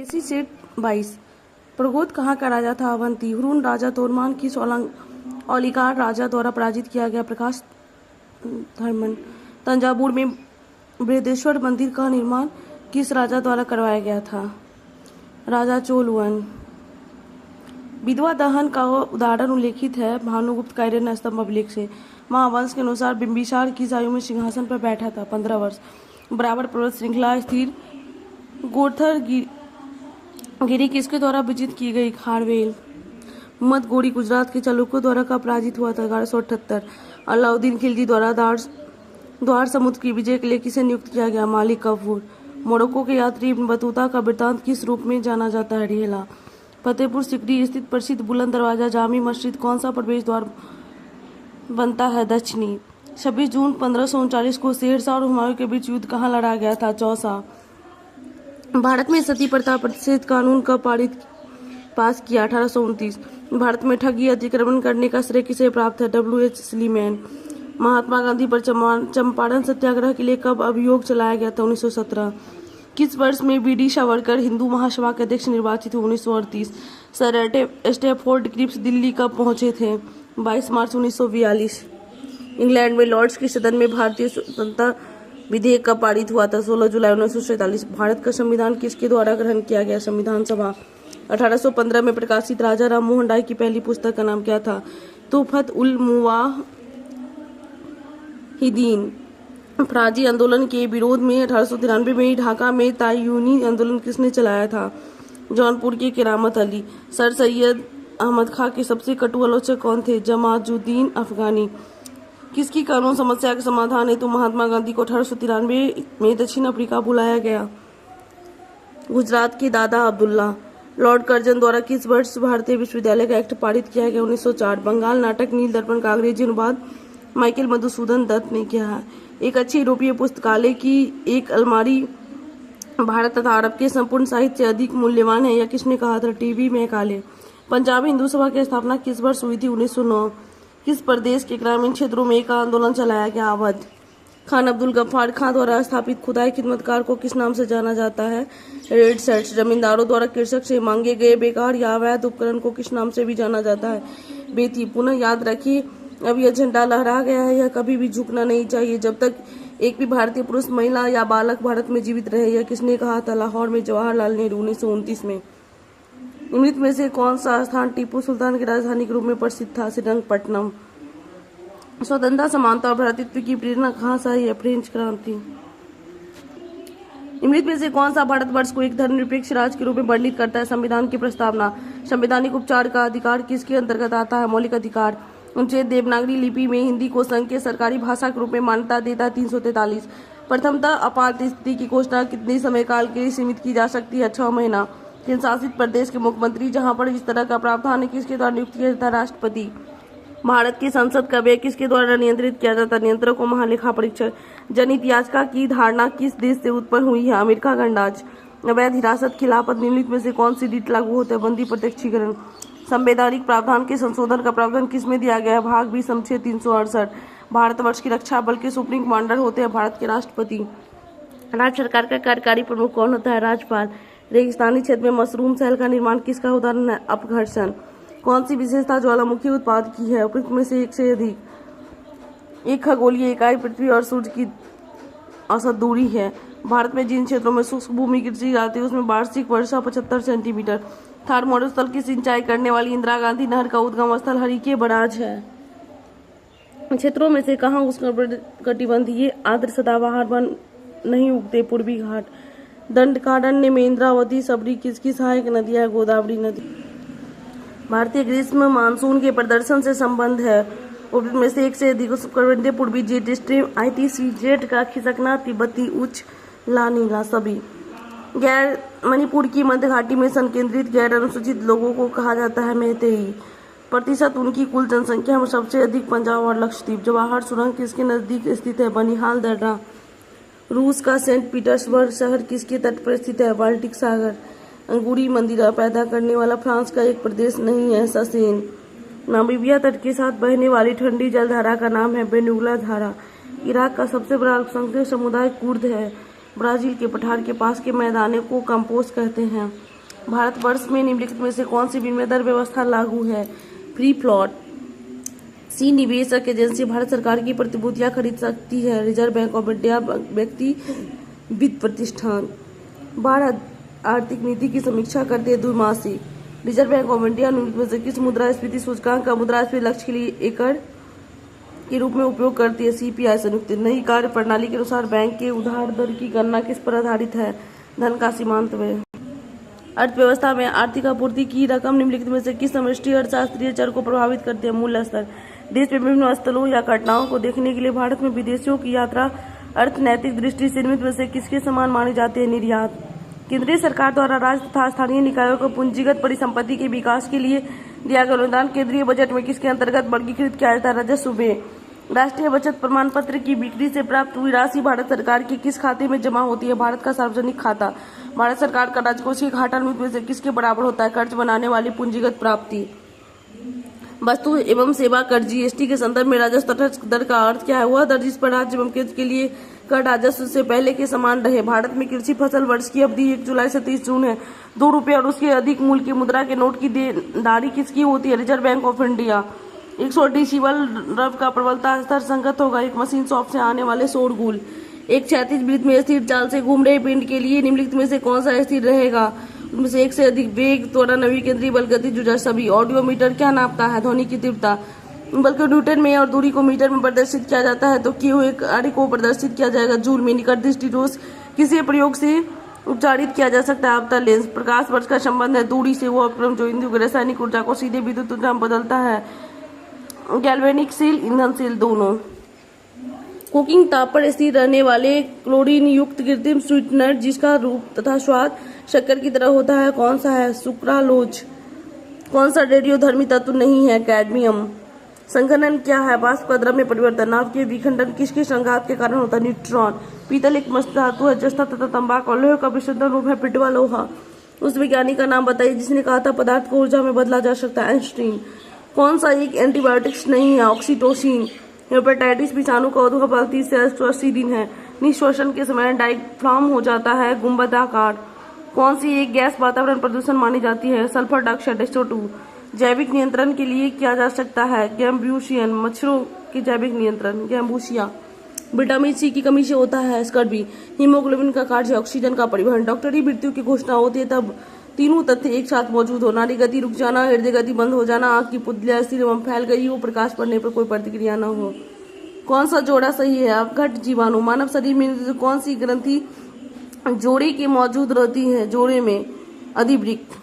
केसी सेठ 22 प्रगोत कहाँ का राजा था? अवंती। हुरून राजा तोरमान की औलिकार राजा द्वारा पराजित किया गया। प्रकाश धर्मन। तंजावुर में बृहदेश्वर मंदिर का निर्माण किस राजा द्वारा करवाया गया था? राजा चोलवन। विधवा दहन का उदाहरण उल्लेखित है भानुगुप्त का आयरन स्तंभ अभिलेख से। महावंश के अनुसार बिंबिसार किस आयु में सिंहासन पर बैठा था? 15 वर्ष। बराबर पर्वत श्रृंखला स्थिर गोरथर गिरी किसके द्वारा विजित की गई? खारवेल। मत गोरी गुजरात के चालुक्यों द्वारा कब पराजित हुआ था? 1178। अलाउद्दीन खिलजी द्वारा द्वार समुद्र की विजय के लिए किसे नियुक्त किया गया? मालिक कफूर। मोरक्को के यात्री इब्न बतूता का वृत्तांत किस रूप में जाना जाता है? रिहेला। फतेहपुर सिकरी स्थित प्रसिद्ध बुलंद दरवाजा जामी मस्जिद कौन सा प्रवेश द्वार बनता है? दक्षिणी। 26 जून 1539 को शेरशाह और हुमायूं के बीच युद्ध कहाँ लड़ा गया था? चौसा। भारत में सती प्रथा प्रतिषेध कानून कब पास किया? 1829। भारत में ठगी अतिक्रमण करने का श्रेय किसे प्राप्त है? W.H. स्लीमैन। महात्मा गांधी पर चंपारण सत्याग्रह के लिए कब अभियोग चलाया गया था? 1917। किस वर्ष में बी.डी. सावरकर हिंदू महासभा के अध्यक्ष निर्वाचित हुए? 1938। सर स्टैफोर्ड क्रिप्स दिल्ली कब पहुंचे थे? 22 मार्च 1942। इंग्लैंड में लॉर्ड्स के सदन में भारतीय स्वतंत्रता विधेयक कब पारित हुआ था? 16 जुलाई 1947। भारत का संविधान किसके द्वारा ग्रहण किया गया? संविधान सभा। 1815 में प्रकाशित राजा राम मोहन राय की पहली पुस्तक का नाम क्या था? तुहफत उल मुवाहिदीन। फराजी आंदोलन के विरोध में 1893 में ढाका में तायूनी आंदोलन किसने चलाया था? जौनपुर के केरामत अली। सर सैयद अहमद खां के सबसे कटु आलोचक कौन थे? जमाजुद्दीन अफगानी। किसकी कानून समस्या के समाधान हेतु महात्मा गांधी को 1893 में दक्षिण अफ्रीका बुलाया गया? गुजरात के दादा अब्दुल्ला। लॉर्ड कर्जन द्वारा किस वर्ष भारतीय विश्वविद्यालय का एक्ट पारित किया गया? 1904। बंगाल नाटक नील दर्पण का अंग्रेजी अनुवाद माइकल मधुसूदन दत्त ने किया है। एक अच्छी यूरोपीय पुस्तकालय की एक अलमारी भारत तथा अरब के संपूर्ण साहित्य से अधिक मूल्यवान है, यह किसने कहा था? TV Macaulay. पंजाब हिंदू सभा की स्थापना किस वर्ष हुई थी? 1909। किस प्रदेश के ग्रामीण क्षेत्रों में एक आंदोलन चलाया गया? अवध। खान अब्दुल गफ्फार खां द्वारा स्थापित खुदाई खिदमतकार को किस नाम से जाना जाता है? Red shirts. जमींदारों द्वारा कृषक से मांगे गए बेकार या अवैध उपकरण को किस नाम से भी जाना जाता है? बेथी। पुनः याद रखिए, अब यह झंडा लहरा गया है, यह कभी भी झुकना नहीं चाहिए जब तक एक भी भारतीय पुरुष, महिला या बालक भारत में जीवित रहे। यह किसने कहा था? लाहौर में जवाहरलाल नेहरू। 1929 में। निम्नलिखित में से कौन सा स्थान टीपू सुल्तान की राजधानी के रूप में प्रसिद्ध था? श्रीरंगपट्टनम। स्वतंत्रता, समानता और भ्रातृत्व की प्रेरणा कहाँ से आई है? फ्रेंच क्रांति। निम्नलिखित में से कौन सा भारतवर्ष को एक धर्मनिरपेक्ष राज्य के रूप में वर्णित करता है? संविधान की प्रस्तावना। संवैधानिक उपचार का अधिकार किसके अंतर्गत आता है? मौलिक अधिकार। अनुच्छेद देवनागरी लिपि में हिंदी को संघ के सरकारी भाषा के रूप में मान्यता देता है। 343। प्रथमतः आपात स्थिति की घोषणा कितने समय काल के लिए सीमित की जा सकती है? 6 महीना। केंद्र शासित प्रदेश के मुख्यमंत्री जहां पर इस तरह का प्रावधान है किसके द्वारा नियुक्त किया जाता है? राष्ट्रपति। भारत की संसद का व्यय किसके द्वारा नियंत्रित किया जाता है? नियंत्रक को महालेखा परीक्षक। जनहित याचिका की धारणा किस देश से उत्पन्न हुई है? अमेरिका गणराज्य। अवैध हिरासत खिलाफत निम्नलिखित में से कौन सी रीत लागू होता है? बंदी प्रत्यक्षीकरण। संवैधानिक प्रावधान के संशोधन का प्रावधान किसमें दिया गया है? भाग 20 अनुच्छेद 368। भारतवर्ष की रक्षा बल के सुप्रीम कमांडर होते हैं भारत के राष्ट्रपति। राज्य सरकार का कार्यकारी प्रमुख कौन होता है? राज्यपाल। रेगिस्तानी क्षेत्र में मशरूम शहर का निर्माण किसका उदाहरण है? अपघर्षण। कौन सी विशेषता ज्वालामुखी उत्पाद की है? उपयुक्त में से एक से अधिक। एक खगोलीय इकाई पृथ्वी और सूर्य की औसत दूरी है। भारत में जिन क्षेत्रों में शुष्क भूमि गिरती जाती है उसमें वार्षिक वर्षा 75 सेंटीमीटर। थार मरुस्थल की सिंचाई करने वाली इंदिरा गांधी नहर का उद्गम स्थल हरिके बराज है। क्षेत्रों में से कहाँ उष्णकटिबंधीय आर्द्र सदाबहार वन नहीं उगते? पूर्वी घाट। दंडकारण्य में इंद्रावती सबरी किसकी सहायक नदियां? गोदावरी नदी। भारतीय ग्रीष्म मानसून के प्रदर्शन से संबंध है। उपयुक्त में से एक से अधिक उष्णकटिबंधीय पूर्वी जेट स्ट्रीम, ITC जेट का खिसकना, तिब्बती उच्च ला नीला सभी। गैर मणिपुर की मध्य घाटी में संकेंद्रित गैर अनुसूचित लोगों को कहा जाता है मैतेई। प्रतिशत उनकी कुल जनसंख्या में सबसे अधिक पंजाब और लक्षद्वीप। जवाहर सुरंग किसके नजदीक स्थित है? बनिहाल दर्रा। रूस का सेंट पीटर्सबर्ग शहर किसके तट पर स्थित है? बाल्टिक सागर। अंगूरी मंदिरा पैदा करने वाला फ्रांस का एक प्रदेश नहीं है? ससेन। नामीबिया तट के साथ बहने वाली ठंडी जलधारा का नाम है बेनुला धारा। इराक का सबसे बड़ा अल्पसंख्यक समुदाय कुर्द है। ब्राजील के पठार के पास के मैदान को कैंपोस कहते हैं। भारतवर्ष में निम्नलिखित में से कौन सी विनिमय दर व्यवस्था लागू है? Free float. सी निवेशक एजेंसी भारत सरकार की प्रतिभूतियां खरीद सकती है। रिजर्व बैंक ऑफ इंडिया व्यक्ति वित्त प्रतिष्ठान। 12 आर्थिक नीति की समीक्षा करते हैं द्विमासिक। रिजर्व बैंक ऑफ इंडिया निम्नलिखित में से किस मुद्रास्फीति सूचकांक का मुद्रास्फीति लक्ष्य के लिए एकड़ के रूप में उपयोग करती है? सीपीआई। संयुक्त नई कार्य प्रणाली के अनुसार बैंक के उधार दर की गणना किस पर आधारित है? धन का सीमांत व्यय। अर्थव्यवस्था में आर्थिक आपूर्ति की रकम निम्नलिखित में से किस समष्टि अर्थशास्त्रीय चर को प्रभावित करती है? मूल्य स्तर। देश में विभिन्न स्थलों या घटनाओं को देखने के लिए भारत में विदेशियों की यात्रा अर्थनैतिक दृष्टि से निम्नलिखित में से किसके समान मानी जाती है? निर्यात। केंद्रीय सरकार द्वारा राज्य तथा स्थानीय निकायों को पूंजीगत परिसंपत्ति के विकास के लिए दिया गया अनुदान केंद्रीय बजट में किसके अंतर्गत वर्गीकृत किया जाता है? राजस्व में। राष्ट्रीय बचत प्रमाण पत्र की बिक्री से प्राप्त हुई राशि भारत सरकार के किस खाते में जमा होती है? भारत का सार्वजनिक खाता। भारत सरकार का राजकोषीय घाटा निम्नलिखित में से किसके बराबर होता है? कर्ज बनाने वाली पूंजीगत प्राप्ति। वस्तु एवं सेवा कर जीएसटी के संदर्भ में राजस्व तटस्थ दर का अर्थ क्या है? वह दर जिस पर राज्य एवं केंद्र के लिए कर राजस्व से पहले के समान रहे। भारत में कृषि फसल वर्ष की अवधि 1 जुलाई से 30 जून है। 2 रुपये और उसके अधिक मूल्य की मुद्रा के नोट की देनदारी किसकी होती है? Reserve bank of India. 100 decibel रव का प्रबलता स्तर संगत होगा। एक मशीन शॉप से आने वाले शोरगुल। एक क्षैतिज वृत्त में स्थिर चाल से घूम रहे पिंड के लिए निम्नलिखित में से कौन सा स्थिर रहेगा? उनमें से एक से अधिक वेग, त्वरण, नवीकेंद्रीय बल, गति, जुझार सभी। ऑडियोमीटर क्या नापता है? ध्वनि की तीव्रता। बल को न्यूटन में और दूरी को मीटर में प्रदर्शित किया जाता है तो किए हुए कार्य को प्रदर्शित किया जाएगा जूल में। निकट दृष्टि दोष किसी प्रयोग से उपचारित किया जा सकता है? आपता लेंस। प्रकाश वर्ष का संबंध है दूरी से। वो उपकरण जो इंद्रियों की रासायनिक ऊर्जा को सीधे विद्युत ऊर्जा में बदलता है। गैल्वेनिक ईंधनशील दोनों। कुकिंग ताप पर स्थिर रहने वाले क्लोरीन युक्त कृत्रिम स्वीटनर जिसका रूप तथा स्वाद शक्कर की तरह होता है कौन सा है? सुक्रालोज। कौन सा रेडियोधर्मी तत्व नहीं है? कैडमियम। संघनन क्या है? वाष्प का द्रव में परिवर्तन। नाभ के विखंडन किसके संघात के कारण होता है? न्यूट्रॉन। पीतल एक मस्त धातु है। जस्ता तथा तंबाकू और लोहे का विशुद्धन रूप है पिटवा लोहा। उस वैज्ञानिक का नाम बताइए जिसने कहा था पदार्थ को ऊर्जा में बदला जा सकता है? आइंस्टीन। कौन सा एक एंटीबायोटिक्स नहीं है? ऑक्सीटोसिन। हेपेटाइटिस विषाणु का उद्भव 30 से 180 दिन है। निश्वसन के समय डायफ्राम हो जाता है गुंबदाकार। कौन सी एक गैस वातावरण प्रदूषण मानी जाती है? Sulphur dioxide SO2। जैविक नियंत्रण के लिए किया जा सकता है? गैम्बूशियन। मच्छरों के जैविक नियंत्रण गैम्बूसिया। विटामिन सी की कमी से होता है स्कर्वी। हीमोग्लोबिन का कार्य ऑक्सीजन का परिवहन। डॉक्टरी मृत्यु की घोषणा होती है तब तीनों तथ्य एक साथ मौजूद हो। नाड़ी गति रुक जाना, हृदय गति बंद हो जाना, आंख की पुतलियां स्थिर एवं फैल गई हो, प्रकाश पड़ने पर कोई प्रतिक्रिया न हो। कौन सा जोड़ा सही है? अपघट जीवाणु। मानव शरीर में कौन सी ग्रंथि जोड़े के मौजूद रहती है? जोड़े में अधिवृक्क।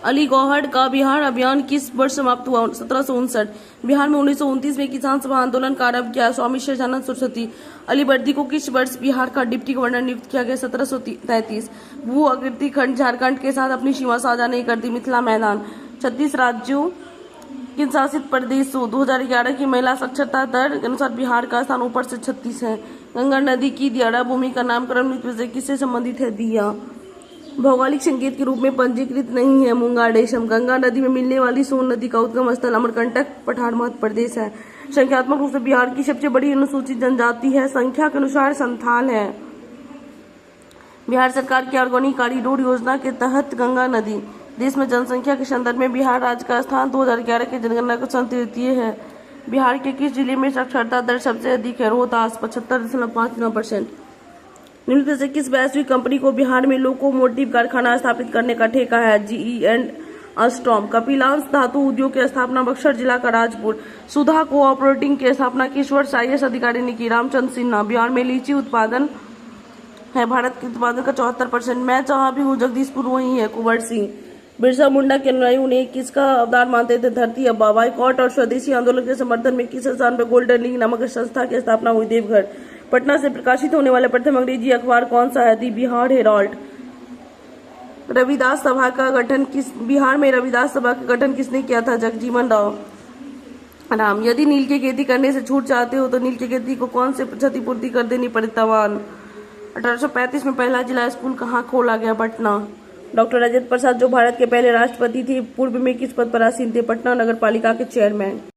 अली गौहर का बिहार अभियान किस वर्ष समाप्त हुआ? 1759। बिहार में 1929 में किसान सभा आंदोलन का आरंभ किया। स्वामी शहजानंद सरस्वती। अलीवर्दी को किस वर्ष बिहार का डिप्टी गवर्नर नियुक्त किया गया? 1733। भू आकृति खंड झारखंड के साथ अपनी सीमा साझा नहीं करती? मिथिला मैदान। 36 राज्यों केंद्र शासित प्रदेशों 2011 की महिला साक्षरता दर के अनुसार बिहार का स्थान ऊपर से 36 है। गंगा नदी की दियारा भूमि का नामकरण किससे संबंधित है? दिया। भौगोलिक संकेत के रूप में पंजीकृत नहीं है? मूंगाडेशम। गंगा नदी में मिलने वाली सोन नदी का उद्गम स्थल अमरकंटक पठार मध्य प्रदेश है। संख्यात्मक रूप से बिहार की सबसे बड़ी अनुसूचित जनजाति है? संख्या के अनुसार संथाल है। बिहार सरकार की ऑर्गेनिक कॉरिडोर योजना के तहत गंगा नदी। देश में जनसंख्या के संदर्भ में बिहार राज्य का स्थान 2011 की जनगणना के अनुसार तृतीय है। बिहार के किस जिले में साक्षरता दर सबसे अधिक है? रोहतास 75.59%। निम्नलिखित से किस वैश्विक कंपनी को बिहार में लोकोमोटिव कारखाना स्थापित करने का ठेका है? GE and अस्ट्रॉम। कपिलांश धातु उद्योग की स्थापना बक्सर जिला का राजपुर। सुधा कोऑपरेटिव की स्थापना किस वर्ष IAS अधिकारी ने की? रामचंद्र सिन्हा। बिहार में लीची उत्पादन है भारत के उत्पादन का 74%। मैं जहाँ भी हूँ जगदीशपुर वही है। कुंवर सिंह। बिरसा मुंडा के अनुयायी उन्हें किसका अवतार मानते थे? धरती अब्बा। बाइकॉट और स्वदेशी आंदोलन के समर्थन में किस स्थान पर गोल्डन लीग नामक संस्था की स्थापना हुई? देवघर। पटना से प्रकाशित होने वाले प्रथम अंग्रेजी अखबार कौन सा है? दी बिहार हेराल्ड। रविदास सभा का गठन बिहार में रविदास सभा का गठन किसने किया था? जगजीवन राम। यदि नील की खेती करने से छूट चाहते हो तो नील की खेती को कौन से क्षतिपूर्ति कर देनी पड़े? तवान। 1835 में पहला जिला स्कूल कहाँ खोला गया? पटना। डॉक्टर राजेंद्र प्रसाद जो भारत के पहले राष्ट्रपति थे पूर्व में किस पद पर आसीन थे? पटना नगर पालिका के चेयरमैन।